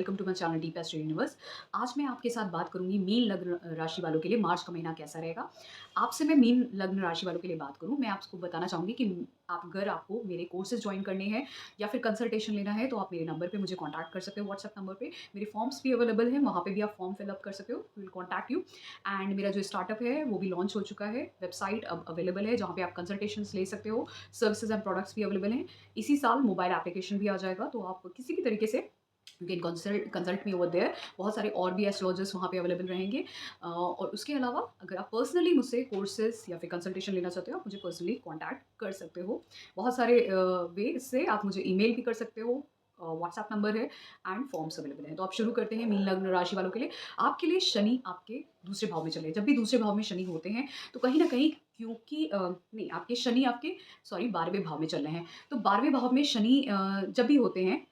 Welcome to my channel Deep Astro Universe. आज मैं आपके साथ बात करूंगी मीन लग्न राशि वालों के लिए मार्च का महीना कैसा रहेगा। आपसे मैं मीन लग्न राशि वालों के लिए बात करूं, मैं आपको बताना चाहूंगी कि आप अगर आपको मेरे कोर्सेज ज्वाइन करने हैं या फिर कंसल्टेशन लेना है तो आप मेरे नंबर पे मुझे कॉन्टैक्ट कर सकते हो। व्हाट्सएप नंबर पे मेरे फॉर्म्स भी अवेलेबल हैं, वहाँ पे भी आप फॉर्म फिलअप कर सकते हो। Will contact you. एंड मेरा जो स्टार्टअप है वो भी लॉन्च हो चुका है, वेबसाइट अब अवेलेबल है जहाँ पे आप कंसल्टेशन ले सकते हो। सर्विसेज एंड प्रोडक्ट्स भी अवेलेबल हैं। इसी साल मोबाइल एप्लीकेशन भी आ जाएगा, तो आप किसी भी तरीके से you can consult me over there. बहुत सारे और भी एस्ट्रोलॉजर्स वहाँ पे अवेलेबल रहेंगे। और उसके अलावा अगर आप पर्सनली मुझसे कोर्सेज या फिर कंसल्टेशन लेना चाहते हो, आप मुझे पर्सनली कॉन्टैक्ट कर सकते हो। बहुत सारे वे से आप मुझे ईमेल भी कर सकते हो। व्हाट्सएप नंबर है एंड फॉर्म्स अवेलेबल हैं। तो आप शुरू करते हैं मीन लग्न राशि वालों के लिए। आपके लिए शनि आपके दूसरे भाव में चले, जब भी दूसरे भाव में शनि होते हैं तो कहीं ना कहीं क्योंकि नहीं, आपके शनि आपके 12वें भाव में चल रहे हैं। तो 12वें भाव में शनि जब भी होते हैं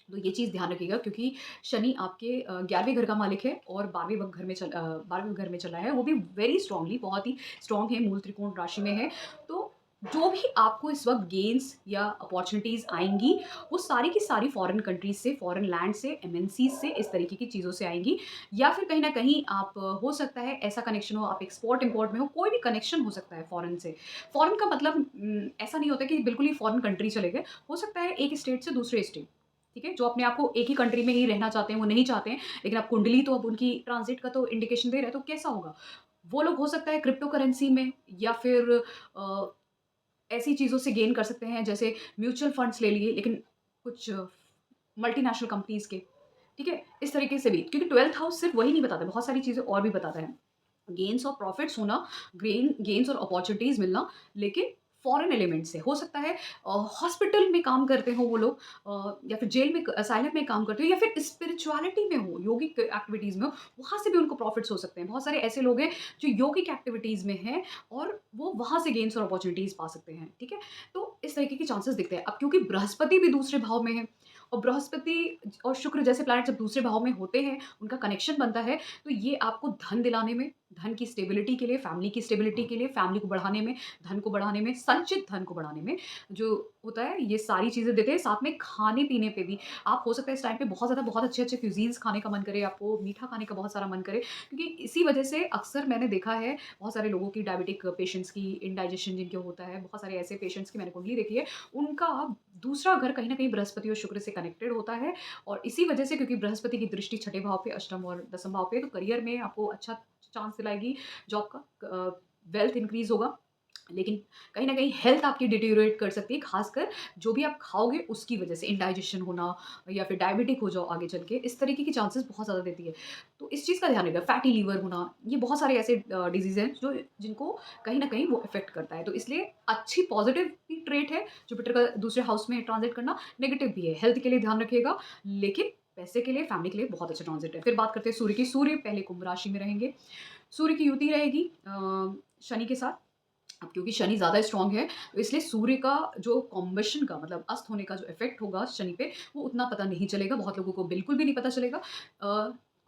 तो ये चीज़ ध्यान रखिएगा, क्योंकि शनि आपके 11वें घर का मालिक है और 12वें घर में चला है, वो भी वेरी स्ट्रांगली, बहुत ही स्ट्रांग है, मूल त्रिकोण राशि में है। तो जो भी आपको इस वक्त गेन्स या अपॉर्चुनिटीज़ आएंगी वो सारी की सारी फॉरेन कंट्रीज से, फॉरेन लैंड से, एमएनसीज से, इस तरीके की चीज़ों से आएंगी। या फिर कहीं ना कहीं आप हो सकता है ऐसा कनेक्शन हो, आप एक्सपोर्ट इम्पोर्ट में हो, कोई भी कनेक्शन हो सकता है फॉरेन से। फॉरेन का मतलब ऐसा नहीं होता कि बिल्कुल ही फॉरेन कंट्री चले गए। हो सकता है एक स्टेट से दूसरे स्टेट, ठीक है, जो अपने आप को एक ही कंट्री में ही रहना चाहते हैं वो नहीं चाहते हैं, लेकिन अब कुंडली तो अब उनकी ट्रांजिट का तो इंडिकेशन दे रहा है, तो कैसा होगा। वो लोग हो सकता है क्रिप्टो करेंसी में या फिर अ, ऐसी चीज़ों से गेन कर सकते हैं, जैसे म्यूचुअल फंड्स ले लिए, लेकिन कुछ मल्टीनेशनल कंपनीज के, ठीक है, इस तरीके से भी, क्योंकि 12th हाउस सिर्फ वही नहीं बताता, बहुत सारी चीज़ें और भी बताता है। गेन्स और प्रॉफिट्स होना, गेन्स और अपॉर्चुनिटीज़ मिलना, लेकिन फॉरेन एलिमेंट से हो सकता है। हॉस्पिटल में काम करते हो वो लोग, या फिर जेल में, असाइलम में काम करते हो, या फिर स्पिरिचुअलिटी में हो, योगिक एक्टिविटीज़ में हो, वहाँ से भी उनको प्रॉफिट्स हो सकते हैं। बहुत सारे ऐसे लोग हैं जो योगिक एक्टिविटीज़ में हैं और वो वहाँ से गेन्स और अपॉर्चुनिटीज़ पा सकते हैं, ठीक है। तो इस तरीके के चांसेस दिखते हैं। अब क्योंकि बृहस्पति भी दूसरे भाव में है, और बृहस्पति और शुक्र जैसे प्लैनेट जब दूसरे भाव में होते हैं, उनका कनेक्शन बनता है, तो ये आपको धन दिलाने में, धन की स्टेबिलिटी के लिए, फैमिली की स्टेबिलिटी के लिए, फैमिली को बढ़ाने में, धन को बढ़ाने में, संचित धन को बढ़ाने में जो होता है, ये सारी चीज़ें देते हैं। साथ में खाने-पीने पे भी आप हो सकता है इस टाइम पे बहुत ज़्यादा, बहुत अच्छे-अच्छे क्यूज़ीन्स खाने का मन करे, आपको मीठा खाने का बहुत सारा मन करे, क्योंकि इसी वजह से अक्सर मैंने देखा है बहुत सारे लोगों की, डायबिटिक पेशेंट्स की, इंडाइजेशन जिनके होता है, बहुत सारे ऐसे पेशेंट्स की मैंने कुंडली देखी है, उनका दूसरा घर कहीं न कहीं बृहस्पति और शुक्र से कनेक्टेड होता है। और इसी वजह से, क्योंकि बृहस्पति की दृष्टि छठे भाव पे, अष्टम और दसम भाव पे, तो करियर में आपको अच्छा चांस दिलाएगी जॉब का, वेल्थ इंक्रीज होगा। लेकिन कहीं न कहीं हेल्थ आपकी डिटेरियोरेट कर सकती है, खासकर जो भी आप खाओगे उसकी वजह से, इंडाइजेशन होना या फिर डायबिटिक हो जाओ आगे चल के, इस तरीके की चांसेस बहुत ज़्यादा देती है। तो इस चीज़ का ध्यान रखिएगा, फैटी लीवर होना, ये बहुत सारे ऐसे डिजीज़ हैं जो जिनको कहीं न कहीं वो इफ़ेक्ट करता है। तो इसलिए अच्छी पॉज़िटिव भी ट्रेट है जुपिटर का दूसरे हाउस में ट्रांज़िट करना, नेगेटिव भी है। हेल्थ के लिए ध्यान रखिएगा, लेकिन पैसे के लिए, फैमिली के लिए बहुत अच्छा ट्रांज़िट है। फिर बात करते हैं सूर्य की। सूर्य पहले कुंभ राशि में रहेंगे। सूर्य की युति रहेगी शनि के साथ। अब क्योंकि शनि ज़्यादा स्ट्रॉन्ग है, तो इसलिए सूर्य का जो कॉम्बशन का मतलब अस्त होने का जो इफ़ेक्ट होगा शनि पे, वो उतना पता नहीं चलेगा। बहुत लोगों को बिल्कुल भी नहीं पता चलेगा।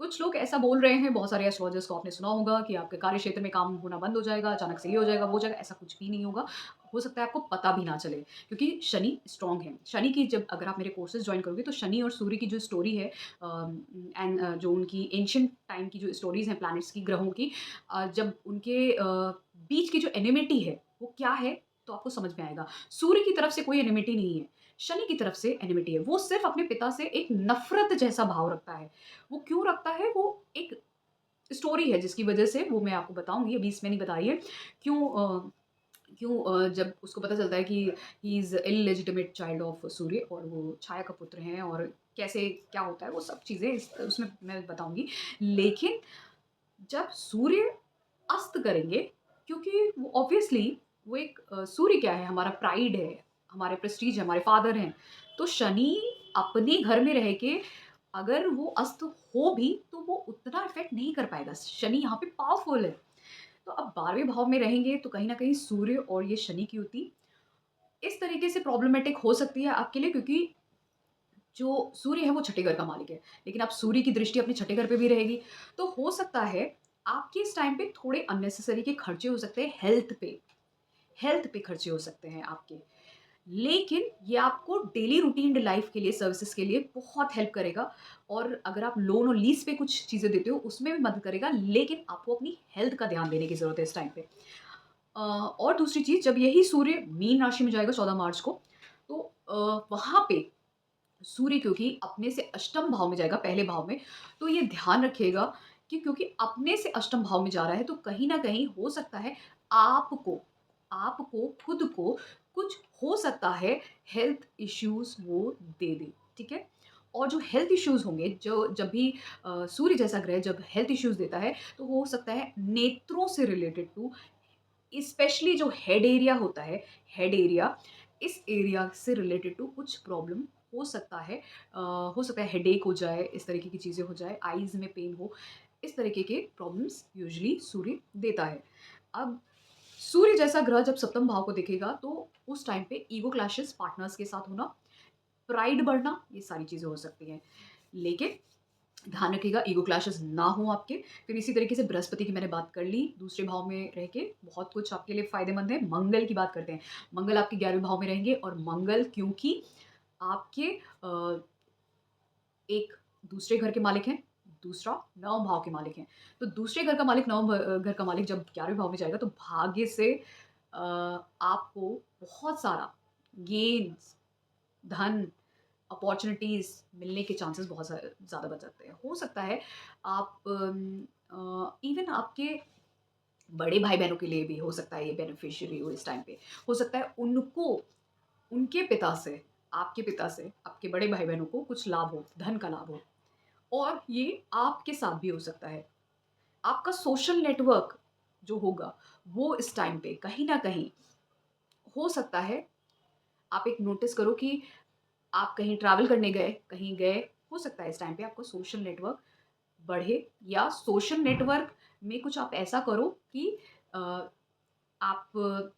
कुछ लोग ऐसा बोल रहे हैं, बहुत सारे एस्ट्रोलॉजर्स को आपने सुना होगा कि आपके कार्य क्षेत्र में काम होना बंद हो जाएगा, अचानक से ये हो जाएगा, वो हो जाएगा, ऐसा कुछ भी नहीं होगा। हो सकता है आपको पता भी ना चले, क्योंकि शनि स्ट्रॉन्ग है। शनि की जब अगर आप मेरे कोर्सेज़ जॉइन करोगे, तो शनि और सूर्य की जो स्टोरी है, जो उनकी एंशिएंट टाइम की जो स्टोरीज़ हैं प्लैनेट्स की, ग्रहों की, जब उनके बीच की जो एनिमिटी है वो क्या है, तो आपको समझ में आएगा। सूर्य की तरफ से कोई एनिमिटी नहीं है, शनि की तरफ से एनिमिटी है। वो सिर्फ़ अपने पिता से एक नफ़रत जैसा भाव रखता है। वो क्यों रखता है, वो एक स्टोरी है जिसकी वजह से, वो मैं आपको बताऊँगी, अभी इसमें नहीं बता रही है। क्यों जब उसको पता चलता है कि ही इज़ इल्लेजिटिमेट चाइल्ड ऑफ सूर्य और वो छाया का पुत्र हैं, और कैसे क्या होता है, वो सब चीज़ें इस उसमें मैं बताऊँगी। लेकिन जब सूर्य अस्त करेंगे, क्योंकि वो ऑब्वियसली वो एक सूर्य क्या है, हमारा प्राइड है, हमारे प्रेस्टीज है, हमारे फादर हैं। तो शनि अपने घर में रह के अगर वो अस्त हो भी, तो वो उतना इफ़ेक्ट नहीं कर पाएगा। शनि यहाँ पे पावरफुल है। तो अब 12वें भाव में रहेंगे तो कहीं न कहीं सूर्य और ये शनि की युति इस तरीके से प्रॉब्लमैटिक हो सकती है आपके लिए, क्योंकि जो सूर्य है वो छठे घर का मालिक है। लेकिन अब सूर्य की दृष्टि अपने छठे घर पे भी रहेगी, तो हो सकता है आपके इस टाइम पे थोड़े अननेसेसरी के खर्चे हो सकते हैं हेल्थ पे। हेल्थ पे खर्चे हो सकते हैं आपके। लेकिन ये आपको डेली रूटीन लाइफ के लिए, सर्विसेज़ के लिए बहुत हेल्प करेगा और अगर आप लोन और लीज़ पे कुछ चीज़ें देते हो, उसमें भी मदद करेगा, लेकिन आपको अपनी हेल्थ का ध्यान देने की ज़रूरत है इस टाइम पे। और दूसरी चीज़, जब यही सूर्य मीन राशि में जाएगा 14 मार्च को, तो वहाँ पे सूर्य क्योंकि अपने से अष्टम भाव में जाएगा, पहले भाव में, तो ये ध्यान रखिएगा कि क्योंकि अपने से अष्टम भाव में जा रहा है, तो कहीं न कहीं हो सकता है आपको आपको खुद को कुछ हो सकता है हेल्थ इश्यूज़ वो दे दे, ठीक है? और जो हेल्थ इश्यूज़ होंगे, जो जब भी सूर्य जैसा ग्रह जब हेल्थ इश्यूज़ देता है, तो हो सकता है नेत्रों से रिलेटेड टू, स्पेशली जो हेड एरिया होता है, हेड एरिया, इस एरिया से रिलेटेड टू कुछ प्रॉब्लम हो सकता है। हो सकता है हेडेक हो जाए, इस तरीके की चीज़ें हो जाए, आईज़ में पेन हो, इस तरीके के प्रॉब्लम्स यूजुअली सूर्य देता है। अब सूर्य जैसा ग्रह जब सप्तम भाव को देखेगा, तो उस टाइम पे ईगो क्लैशेस, पार्टनर्स के साथ होना, प्राइड बढ़ना, ये सारी चीज़ें हो सकती हैं। लेकिन ध्यान रखिएगा ईगो क्लैशेस ना हो आपके। फिर इसी तरीके से बृहस्पति की मैंने बात कर ली, दूसरे भाव में रह के बहुत कुछ आपके लिए फ़ायदेमंद है। मंगल की बात करते हैं। मंगल आपके 11वें भाव में रहेंगे और मंगल क्योंकि आपके एक दूसरे घर के मालिक हैं, दूसरा नवम भाव के मालिक हैं। तो दूसरे घर का मालिक घर का मालिक जब 11वें भाव में जाएगा, तो भाग्य से आपको बहुत सारा गेन्स, धन, अपॉर्च्युनिटीज़ मिलने के चांसेस बहुत ज़्यादा बढ़ जाते हैं। हो सकता है आप इवन आपके बड़े भाई-बहनों के लिए भी हो सकता है ये बेनिफिशियरी हो इस टाइम पे। हो सकता है उनको, उनके पिता से, आपके पिता से, आपके बड़े भाई-बहनों को कुछ लाभ हो, धन का लाभ हो और ये आपके साथ भी हो सकता है। आपका सोशल नेटवर्क जो होगा, वो इस टाइम पे कहीं न कहीं हो सकता है, आप एक नोटिस करो कि आप कहीं ट्रैवल करने गए, कहीं गए, हो सकता है इस टाइम पे आपका सोशल नेटवर्क बढ़े या सोशल नेटवर्क में कुछ आप ऐसा करो कि अ, आप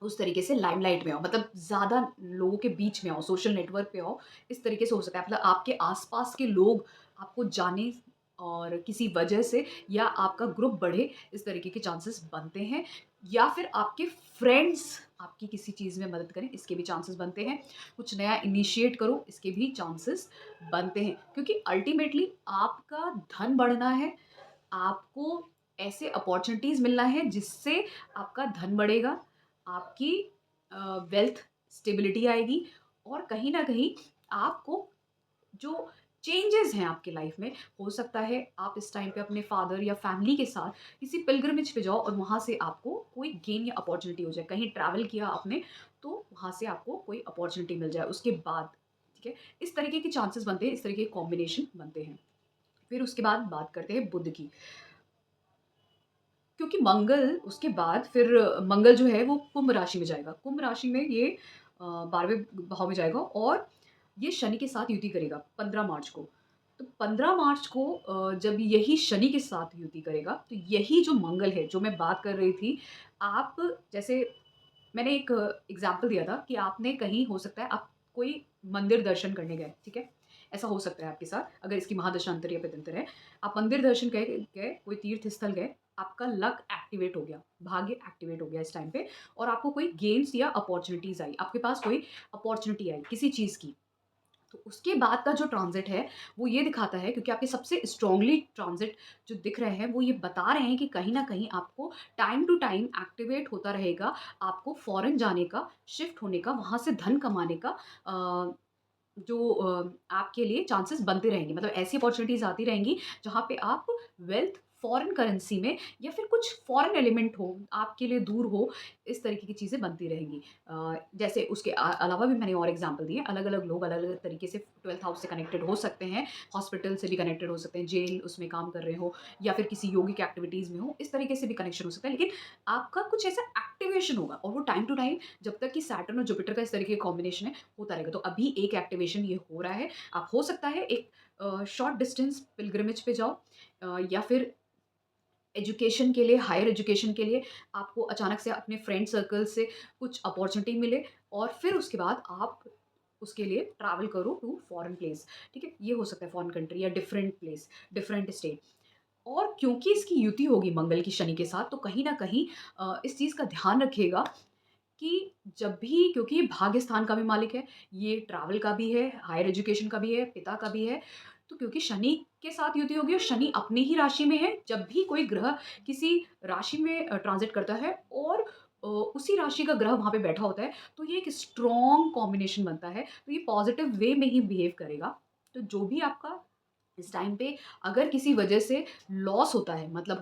उस तरीके से लाइमलाइट में आओ, मतलब ज़्यादा लोगों के बीच में आओ, सोशल नेटवर्क पे आओ, इस तरीके से हो सकता है। मतलब आपके आस-पास के लोग आपको जाने और किसी वजह से या आपका ग्रुप बढ़े, इस तरीके के चांसेस बनते हैं या फिर आपके फ्रेंड्स आपकी किसी चीज़ में मदद करें, इसके भी चांसेस बनते हैं। कुछ नया इनिशिएट करो, इसके भी चांसेस बनते हैं क्योंकि अल्टीमेटली आपका धन बढ़ना है, आपको ऐसे अपॉर्च्युनिटीज़ मिलना है जिससे आपका धन बढ़ेगा, आपकी वेल्थ स्टेबिलिटी आएगी और कहीं न कहीं आपको जो चेंजेज़ हैं आपकी लाइफ़ में, हो सकता है आप इस टाइम पे अपने फादर या फैमिली के साथ किसी पिलग्रिमेज पे जाओ और वहाँ से आपको कोई गेन या अपॉर्च्युनिटी हो जाए। कहीं ट्रैवल किया आपने, तो वहाँ से आपको कोई अपॉर्च्युनिटी मिल जाए उसके बाद, ठीक है? इस तरीके के चांसेस बनते हैं, इस तरीके के कॉम्बिनेशन बनते हैं। फिर उसके बाद बात करते हैं बुध की। क्योंकि मंगल उसके बाद फिर मंगल जो है वो कुंभ राशि में जाएगा। कुंभ राशि में ये 12वें भाव में जाएगा और ये शनि के साथ युति करेगा 15 मार्च को। तो 15 मार्च को जब यही शनि के साथ युति करेगा, तो यही जो मंगल है, जो मैं बात कर रही थी, आप जैसे मैंने एक एग्ज़ाम्पल दिया था कि आपने कहीं हो सकता है आप कोई मंदिर दर्शन करने गए, ठीक है? ऐसा हो सकता है आपके साथ, अगर इसकी महादशांतर या पितंतर है। आप मंदिर दर्शन गए गए, कोई तीर्थ स्थल गए, आपका लक एक्टिवेट हो गया, भाग्य एक्टिवेट हो गया इस टाइम पे और आपको कोई गेम्स या अपॉर्च्युनिटीज़ आई, आपके पास कोई अपॉर्च्युनिटी आई किसी चीज़ की। तो उसके बाद का जो ट्रांज़िट है, वो ये दिखाता है क्योंकि आपके सबसे स्ट्रॉन्गली ट्रांज़िट जो दिख रहे हैं, वो ये बता रहे हैं कि कहीं न कहीं आपको टाइम टू टाइम एक्टिवेट होता रहेगा, आपको फ़ॉरेन जाने का, शिफ्ट होने का, वहाँ से धन कमाने का आपके लिए चांसेस बनते रहेंगे। मतलब ऐसी अपॉर्च्युनिटीज़ आती रहेंगी, जहाँ पे आप वेल्थ फ़ॉरेन करेंसी में या फिर कुछ फ़ॉरेन एलिमेंट हो, आपके लिए दूर हो, इस तरीके की चीज़ें बनती रहेंगी। जैसे उसके अलावा भी मैंने और एग्ज़ाम्पल दिए, अलग-अलग लोग अलग-अलग तरीके से 12th हाउस से कनेक्टेड हो सकते हैं, हॉस्पिटल से भी कनेक्टेड हो सकते हैं, जेल उसमें काम कर रहे हो या फिर किसी योगिक एक्टिविटीज़ में हो, इस तरीके से भी कनेक्शन हो सकता है। लेकिन आपका कुछ ऐसा एक्टिवेशन होगा और वो टाइम टू टाइम जब तक कि सैटर्न और जुपिटर का इस तरीके का कॉम्बिनेशन है, होता रहेगा। तो अभी एक एक्टिवेशन ये हो रहा है। आप हो सकता है एक शॉर्ट डिस्टेंस पिलग्रिमेज पे जाओ या फिर एजुकेशन के लिए, हायर एजुकेशन के लिए आपको अचानक से अपने फ्रेंड सर्कल से कुछ अपॉर्च्युनिटी मिले और फिर उसके बाद आप उसके लिए ट्रैवल करो टू फॉरेन प्लेस, ठीक है? ये हो सकता है फॉरेन कंट्री या डिफरेंट प्लेस, डिफरेंट स्टेट। और क्योंकि इसकी युति होगी मंगल की शनि के साथ, तो कहीं न कहीं इस चीज़ का ध्यान रखिएगा कि जब भी, क्योंकि ये भाग्य स्थान का भी मालिक है, ये ट्रैवल का भी है, हायर एजुकेशन का भी है, पिता का भी है। तो क्योंकि शनि के साथ युति होगी और शनि अपनी ही राशि में है, जब भी कोई ग्रह किसी राशि में ट्रांज़िट करता है और उसी राशि का ग्रह वहाँ पे बैठा होता है, तो ये एक स्ट्रॉन्ग कॉम्बिनेशन बनता है। तो ये पॉज़िटिव वे में ही बिहेव करेगा। तो जो भी आपका इस टाइम पे अगर किसी वजह से लॉस होता है, मतलब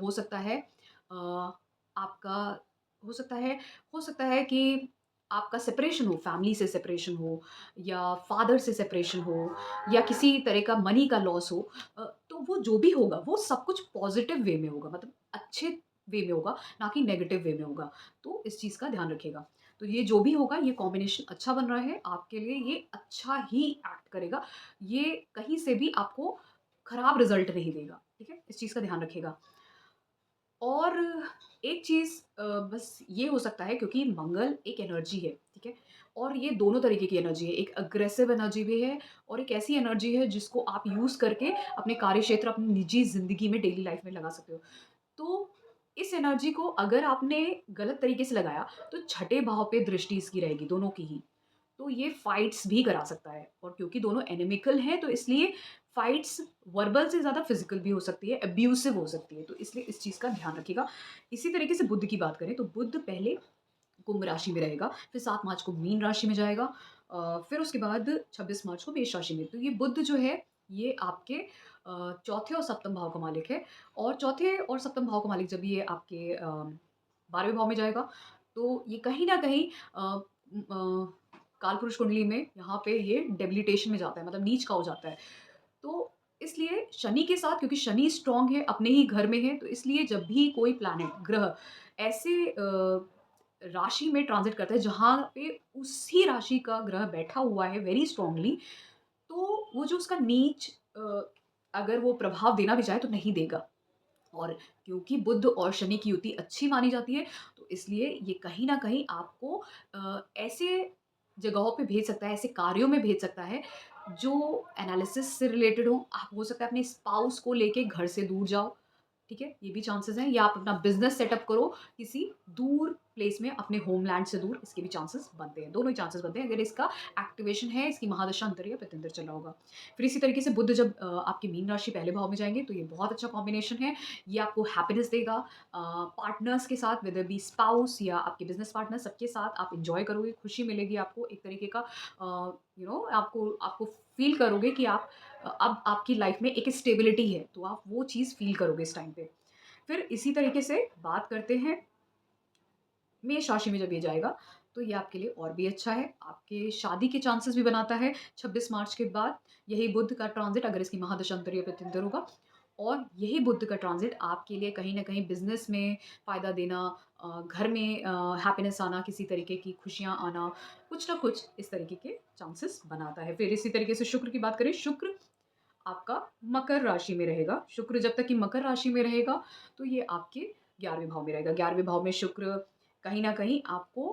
आपका हो सकता है कि आपका सेपरेशन हो, फैमिली से सेपरेशन हो या फादर से सेपरेशन हो या किसी तरह का मनी का लॉस हो, तो वो जो भी होगा वो सब कुछ पॉजिटिव वे में होगा, मतलब अच्छे वे में होगा, ना कि नेगेटिव वे में होगा। तो इस चीज़ का ध्यान रखिएगा। तो ये जो भी होगा, ये कॉम्बिनेशन अच्छा बन रहा है आपके लिए, ये अच्छा ही एक्ट करेगा। ये कहीं से भी आपको खराब रिज़ल्ट नहीं देगा, ठीक है? इस चीज़ का ध्यान रखिएगा। और एक चीज़ बस ये हो सकता है, क्योंकि मंगल एक एनर्जी है, ठीक है? और ये दोनों तरीके की एनर्जी है, एक अग्रेसिव एनर्जी भी है और एक ऐसी एनर्जी है जिसको आप यूज़ करके अपने कार्यक्षेत्र, अपनी निजी ज़िंदगी में, डेली लाइफ़ में लगा सकते हो। तो इस एनर्जी को अगर आपने गलत तरीके से लगाया, तो छठे भाव पे दृष्टि इसकी रहेगी, दोनों की ही। तो ये फाइट्स भी करा सकता है और क्योंकि दोनों एनिमिकल हैं, तो इसलिए फाइट्स वर्बल से ज़्यादा फिज़िकल भी हो सकती है, अब्यूसिव हो सकती है, तो इसलिए इस चीज़ का ध्यान रखिएगा। इसी तरीके से बुध की बात करें, तो बुध पहले कुंभ राशि में रहेगा, फिर 7 मार्च को मीन राशि में जाएगा, फिर उसके बाद 26 मार्च को मेष राशि में। तो ये बुध जो है, ये आपके चौथे और सप्तम भाव का मालिक है और चौथे और सप्तम भाव का मालिक जब ये आपके 12वें भाव में जाएगा, तो ये कहीं न कहीं कालपुरुष कुंडली में यहाँ पे ये डेबिलिटेशन में जाता है, मतलब नीच का हो जाता है। तो इसलिए शनि के साथ, क्योंकि शनि स्ट्रॉन्ग है, अपने ही घर में है, तो इसलिए जब भी कोई प्लैनेट, ग्रह ऐसे राशि में ट्रांज़िट करता है जहाँ पे उसी राशि का ग्रह बैठा हुआ है वेरी स्ट्रांगली, तो वो जो उसका नीच अगर वो प्रभाव देना भी चाहे तो नहीं देगा। और क्योंकि बुध और शनि की युति अच्छी मानी जाती है, तो इसलिए ये कहीं न कहीं आपको ऐसे जगहों पे भेज सकता है, ऐसे कार्यों में भेज सकता है, जो एनालिसिस से रिलेटेड हो। आप हो सकता है अपने स्पाउस को लेके घर से दूर जाओ, ठीक है? ये भी चांसेस हैं, या आप अपना बिज़नेस सेटअप करो किसी दूर प्लेस में, अपने होमलैंड से दूर, इसके भी चांसेस बनते हैं। दोनों ही चांसेस बनते हैं अगर इसका एक्टिवेशन है, इसकी महादशा अंतर या प्रत्यंतर चल रहा होगा। फिर इसी तरीके से बुध जब आपकी मीन राशि पहले भाव में जाएँगे, तो ये बहुत अच्छा कॉम्बिनेशन है। ये आपको हैप्पीनेस देगा, पार्टनर्स के साथ, वेदर बी स्पाउस या आपके बिज़नेस पार्टनर, सबके साथ आप एन्जॉय करोगे, खुशी मिलेगी आपको एक तरीके का, आपको आपको फ़ील करोगे कि अब आपकी लाइफ़ में एक स्टेबिलिटी है, तो आप वो चीज़ फ़ील करोगे इस टाइम पे। फिर इसी तरीके से बात करते हैं मेष राशि में जब ये जाएगा, तो ये आपके लिए और भी अच्छा है। आपके शादी के चांसेस भी बनाता है 26 मार्च के बाद। यही बुध का ट्रांज़िट, अगर इसकी महादशांतर या प्रत्यंतर होगा, और यही बुध का ट्रांज़िट आपके लिए कहीं न कहीं बिज़नेस में फ़ायदा देना, घर में हैप्पीनेस आना, किसी तरीके की खुशियाँ आना, कुछ ना कुछ इस तरीके के चांसेस बनाता है। फिर इसी तरीके से शुक्र की बात करें, शुक्र आपका मकर राशि में रहेगा। शुक्र जब तक कि मकर राशि में रहेगा, तो ये आपके 11वें भाव में रहेगा। 11वें भाव में शुक्र कहीं न कहीं आपको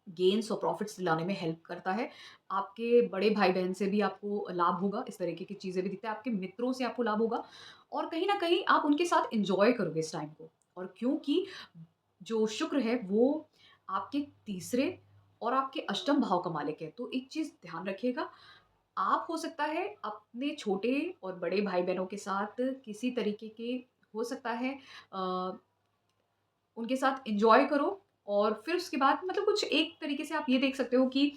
गेन्स और प्रॉफ़िट्स दिलाने में हेल्प करता है। आपके बड़े भाई-बहन से भी आपको लाभ होगा, इस तरीके की चीज़ें भी दिखता है। आपके मित्रों से आपको लाभ होगा और कहीं न कहीं आप उनके साथ एन्जॉय करोगे इस टाइम को। और क्योंकि जो शुक्र है, वो आपके तीसरे और आपके अष्टम भाव का मालिक है, तो एक चीज़ ध्यान रखिएगा, आप हो सकता है अपने छोटे और बड़े भाई-बहनों के साथ किसी तरीके के, हो सकता है अ, उनके साथ एन्जॉय करो और फिर उसके बाद, मतलब कुछ एक तरीके से आप ये देख सकते हो कि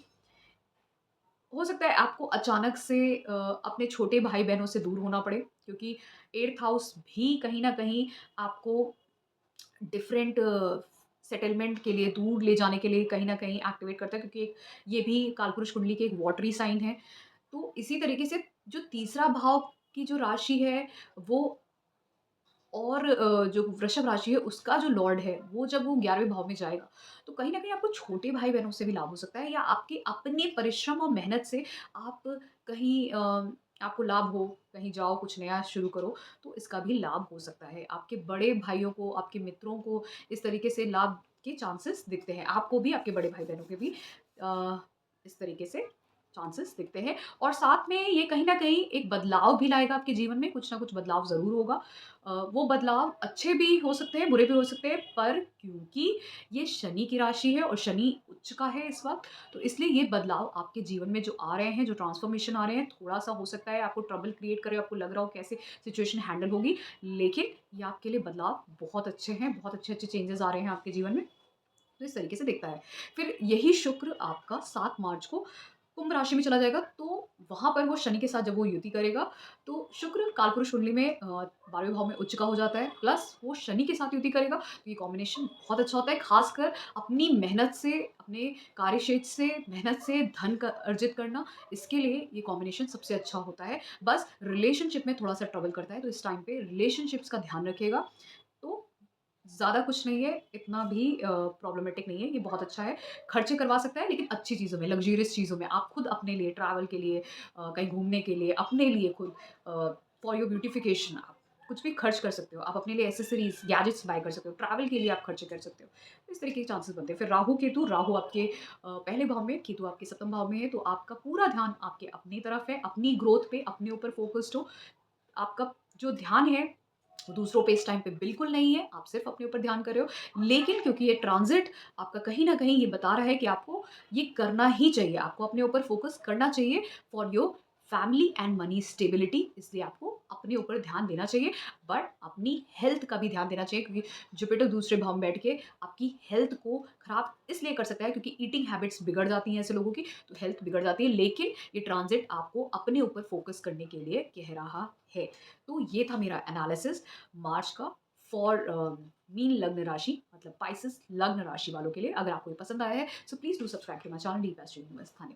हो सकता है आपको अचानक से अपने छोटे भाई-बहनों से दूर होना पड़े, क्योंकि 8th हाउस भी कहीं न कहीं आपको डिफरेंट सेटलमेंट के लिए, दूर ले जाने के लिए कहीं न कहीं एक्टिवेट करता है, क्योंकि ये भी कालपुरुष कुंडली के एक वॉटरी साइन है। तो इसी तरीके से जो तीसरा भाव की जो राशि है, वो और जो वृषभ राशि है उसका जो लॉर्ड है, वो जब वो 11वें भाव में जाएगा, तो कहीं न कहीं आपको छोटे भाई-बहनों से भी लाभ हो सकता है, या आपके अपने परिश्रम और मेहनत से आप कहीं आपको लाभ हो, कहीं जाओ, कुछ नया शुरू करो, तो इसका भी लाभ हो सकता है। आपके बड़े भाइयों को, आपके मित्रों को इस तरीके से लाभ के चांसेस दिखते हैं। आपको भी, आपके बड़े भाई-बहनों के भी इस तरीके से चांसेस दिखते हैं और साथ में ये कहीं न कहीं एक बदलाव भी लाएगा आपके जीवन में, कुछ ना कुछ बदलाव ज़रूर होगा। वो बदलाव अच्छे भी हो सकते हैं, बुरे भी हो सकते हैं, पर क्योंकि ये शनि की राशि है और शनि उच्च का है इस वक़्त, तो इसलिए ये बदलाव आपके जीवन में जो आ रहे हैं, जो ट्रांसफ़ॉर्मेशन आ रहे हैं, थोड़ा-सा हो सकता है आपको ट्रबल क्रिएट करे, आपको लग रहा हो कैसे सिचुएशन हैंडल होगी, लेकिन ये आपके लिए बदलाव बहुत अच्छे हैं, बहुत अच्छे-अच्छे चेंजेज़ आ रहे हैं आपके जीवन में। तो इस तरीके से दिखता है। फिर यही शुक्र आपका 7 मार्च को कुंभ राशि में चला जाएगा, तो वहाँ पर वो शनि के साथ जब वो युति करेगा, तो शुक्र कालपुरुष कुंडली में 12वें भाव में उच्च का हो जाता है, प्लस वो शनि के साथ युति करेगा, तो ये कॉम्बिनेशन बहुत अच्छा होता है। ख़ासकर अपनी मेहनत से, अपने कार्यक्षेत्र से, मेहनत से धन क अर्जित करना, इसके लिए ये कॉम्बिनेशन सबसे अच्छा होता है। बस रिलेशनशिप में थोड़ा-सा ट्रबल करता है, तो इस टाइम पे रिलेशनशिप्स का ध्यान रखिएगा। तो ज़्यादा कुछ नहीं है, इतना भी प्रॉब्लमैटिक नहीं है, ये बहुत अच्छा है। खर्चे करवा सकता है लेकिन अच्छी चीज़ों में, लग्ज़रियस चीज़ों में। आप खुद अपने लिए ट्रैवल के लिए कहीं घूमने के लिए, अपने लिए खुद फॉर योर ब्यूटिफिकेशन आप कुछ भी खर्च कर सकते हो। आप अपने लिए एक्सेसरीज़, गैजेट्स बाय कर सकते हो, ट्रैवल के लिए आप खर्चे कर सकते हो। इस तरीके के चांसेस बनते हैं। फिर राहु आपके पहले भाव में, केतु आपके सप्तम भाव में है, तो आपका पूरा ध्यान आपके अपनी तरफ है, अपनी ग्रोथ पे, अपने ऊपर फ़ोकस्ड हो। आपका जो ध्यान है वो दूसरों पे इस टाइम पे बिल्कुल नहीं है, आप सिर्फ़ अपने ऊपर ध्यान कर रहे हो। लेकिन क्योंकि ये ट्रांज़िट आपका कहीं न कहीं ये बता रहा है कि आपको ये करना ही चाहिए, आपको अपने ऊपर फ़ोकस करना चाहिए for your family and money stability, इसलिए आपको अपने ऊपर ध्यान देना चाहिए। बट अपनी हेल्थ का भी ध्यान देना चाहिए क्योंकि जुपिटर दूसरे भाव में बैठ के आपकी हेल्थ को खराब इसलिए कर सकता है क्योंकि ईटिंग हैबिट्स बिगड़ जाती हैं ऐसे लोगों की, तो हेल्थ बिगड़ जाती है। लेकिन ये ट्रांज़िट आपको अपने ऊपर फ़ोकस करने के लिए कह रहा है। तो ये था मेरा एनालिसिस मार्च का फॉर मीन लग्न राशि मतलब पाइसेस लग्न राशि वालों के लिए। अगर आपको ये पसंद आया है so please do subscribe to my channel the best universe. धन्यवाद।